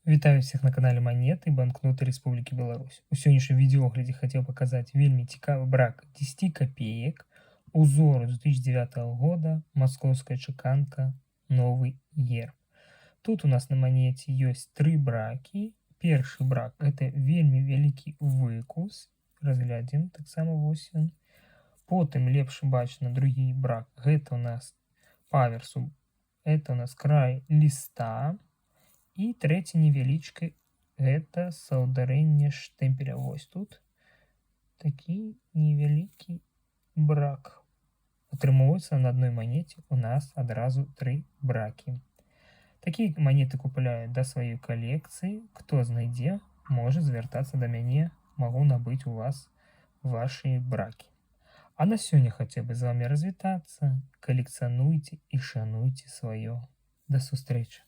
Вітаю всіх на канале Монеты банкноты Республики Беларусь. У сённяшнім відеоглядзе хацеў паказаць вельмі цікавы брак 10 копеек узору 2009 года, московская чеканка, новый герб. Тут у нас на монете ёсць 3 бракі. Першы брак это вельмі вялікі выкус. Разглядзім таксама вось ён. Потым лепш бачна другі брак. Гэта у нас па аверсу. Это у нас край ліста. І трэці невялічкі гэта саўдарэнне штэмпеля. Вось тут такі невялікі брак. Атрымоўваецца на адной манеце у нас адразу 3 бракі. Такія манеты купляю да сваёй калекцыі. Хто знайдзе, можа звяртацца да мяне, магу набыць у вас вашы бракі. А на сёння хацеў бы з вамі развітацца. Калекцыянуйце і шануйце сваё. Да сустрэчы.